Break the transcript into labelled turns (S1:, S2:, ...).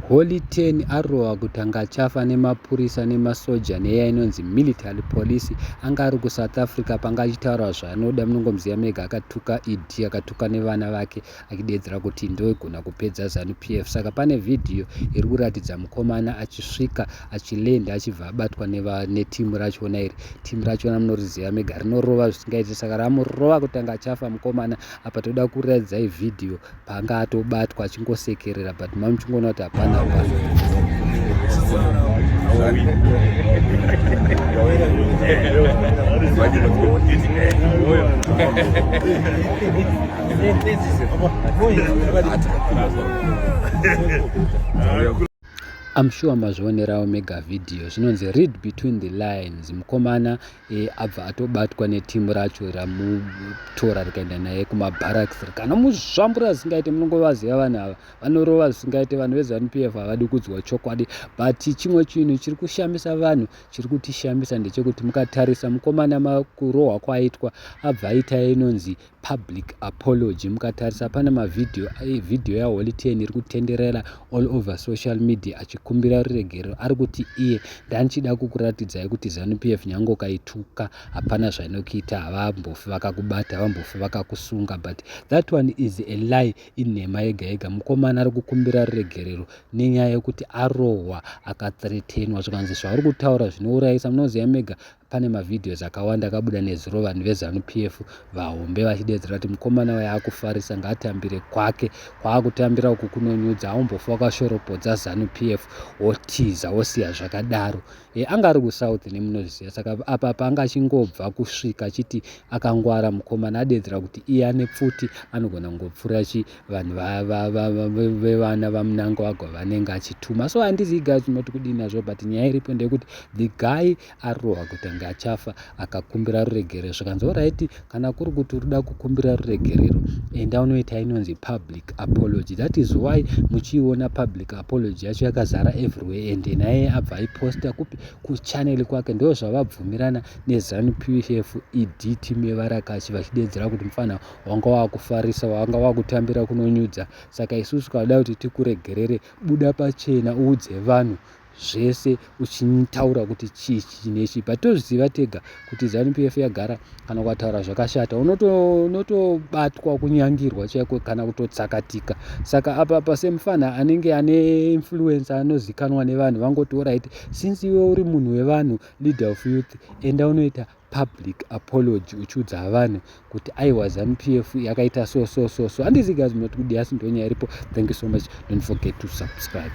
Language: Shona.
S1: Holy 10 arohwa kuti anga achafa nemapurisa nemasoja neya inonzi military police. Anga ari kuSouth Africa panga achitaura zvaanoda. Munongomuziva mega akatuka Idi, akatuka nevana vake achidedzera kuti ndoigona kupedza ZANU-PF. Saka pane vhidhiyo iri kuratidza mukomana achisvika achilenda achibva abatwa netimu rachona iri. Timu rachona munoriziva mega rinorova zvisingaiti, saka ramurova kuti anga achafa mukomana. Apa toda kuradzai vhidhiyo paanga atobatwa achingosekerera, but mamuchingoona kuti hapana I'm sure mazvionerawo mega video zvinonzi read between the lines. Mukomana abva atobatwa netimu racho ramutora rikaenda naye kumabarracks kana muzvambura zvisingaite. Munongovaziva vanhu ava vanorova zvisingaite. Vanhu veZANU-PF havadi kudzwa chokwadi, but chimwe chinhu chiri kushamisa vanhu, chiri kutishambisa ndechekuti mukatarisa mukomana kurohwa kwaaitwa abva aita inonzi public apology. Mukatarisa pana mavhidhiyo yaHoly 10 iri kutenderera all over social media achikumbira ruregerero. Ari kuti iye ndanchida kukuratidzai kuti ZANU-PF nyange ukaituka hapana zvainokuita, havambofi vakakubata, havambofi vakakusunga, but that one is a lie inhema yega yega. Mukomana ari kukumbira ruregerero nenyaya yekuti arohwa akathreatenwa. Zvikanzi zvauri kutaura zvinourayisa. Munoziva mega pane mavhidhiyo akawanda akabuda nezuro vanhu veZANU-PF vahombe vachidedzera kuti mukomana waye akufarisa ngaatambire kwake, kwaakutambira uku kunonyudza. Haumbofi wakashoropodza ZANU-PF wotiza wosiya zvakadaro. Anga ari kuSouth nemunozviziva, saka apa panga achingobva kusvika achiti akangwara mukomana adedzera kuti iye ane pfuti anogona kungopfura vanhu vevana vaMnangagwa vanenge achituma. So handizivi guys unoti kudini nazvo, but nyaya iripo ndeyekuti the guy arohwa kuti anga achafa akakumbira ruregerero. Zvikanzi alright, kana kuri kuti urida kukumbira ruregerero enda unoita inonzi public apology. That is why muchiona public apology yacho yakazara everywhere, ende naye abva aiposta kuchaneli kwake. Ndo zvavabvumirana neZANU-PF Idi timu yevarakashi vachidedzera kuti mufana wanga wakufarisa, wanga wakutambira kunonyudza. Saka isusu kada kuti tikuregerere, buda pachena uudze vanhu zvese uchitaura kuti chichi nechi. But tozviziva tega kuti ZANU-PF yagara kana ukataura zvakashata unotobatwa kunyangirwa chaiko kana kutotsakatika. Saka apa pasemufana anenge ane influence anozikanwa nevanhu vangoti alright, since iwe uri munhu wevanhu, leader of youth, enda unoita public apology uchiudza vanhu kuti aiwa ZANU-PF yakaita so. Handizivi guys munoti kudi, asi ndonyaya iripo. Thank you so much. Don't forget to subscribe.